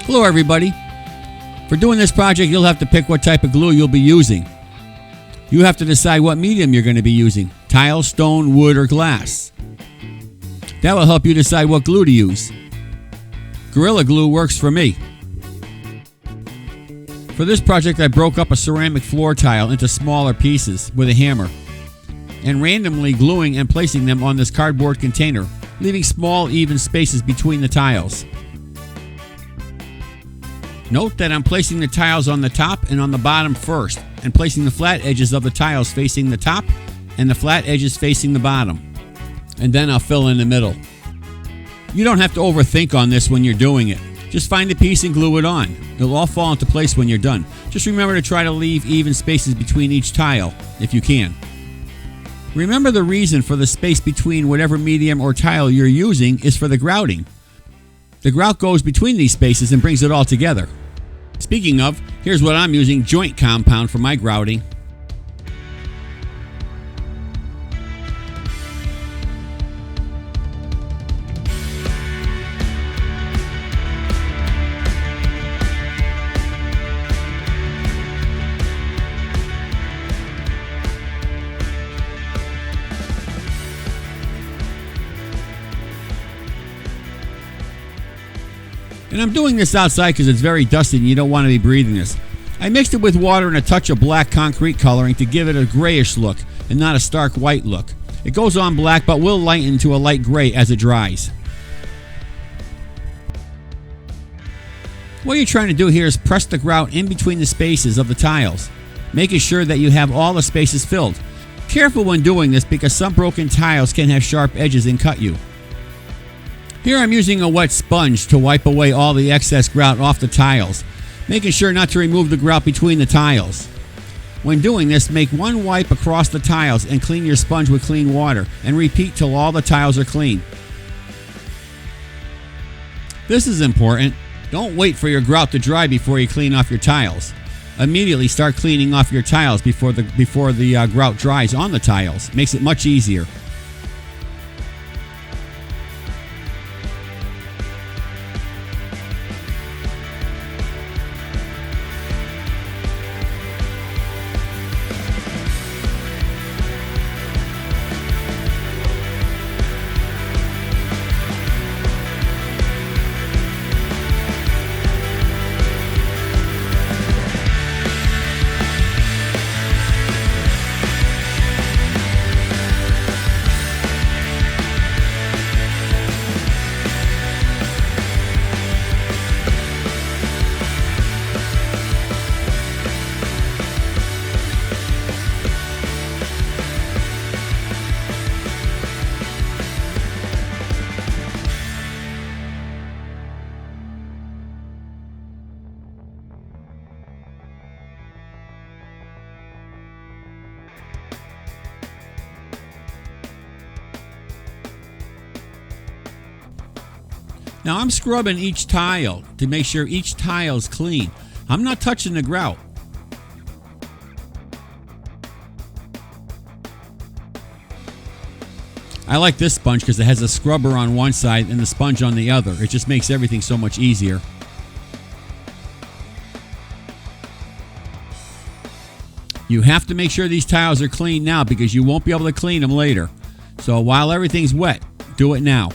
Hello everybody. For doing this project, you'll have to pick what type of glue you'll be using. You have to decide what medium you're going to be using: tile, stone, wood, or glass. That will help you decide what glue to use. Gorilla Glue works for me. For this project, I broke up a ceramic floor tile into smaller pieces with a hammer and randomly gluing and placing them on this cardboard container, leaving small, even spaces between the tiles. Note that I'm placing the tiles on the top and on the bottom first, and placing the flat edges of the tiles facing the top and the flat edges facing the bottom. And then I'll fill in the middle. You don't have to overthink on this when you're doing it. Just find a piece and glue it on. It'll all fall into place when you're done. Just remember to try to leave even spaces between each tile, if you can. Remember, the reason for the space between whatever medium or tile you're using is for the grouting. The grout goes between these spaces and brings it all together. Speaking of, here's what I'm using: joint compound for my grouting. And I'm doing this outside because it's very dusty and you don't want to be breathing this. I mixed it with water and a touch of black concrete coloring to give it a grayish look and not a stark white look. It goes on black but will lighten to a light gray as it dries. What you're trying to do here is press the grout in between the spaces of the tiles, making sure that you have all the spaces filled. Careful when doing this because some broken tiles can have sharp edges and cut you. Here I'm using a wet sponge to wipe away all the excess grout off the tiles, making sure not to remove the grout between the tiles. When doing this, make one wipe across the tiles and clean your sponge with clean water, and repeat till all the tiles are clean. This is important. Don't wait for your grout to dry before you clean off your tiles. Immediately start cleaning off your tiles before the grout dries on the tiles. Makes it much easier. Now I'm scrubbing each tile to make sure each tile is clean. I'm not touching the grout. I like this sponge because it has a scrubber on one side and the sponge on the other. It just makes everything so much easier. You have to make sure these tiles are clean now because you won't be able to clean them later. So while everything's wet, do it now.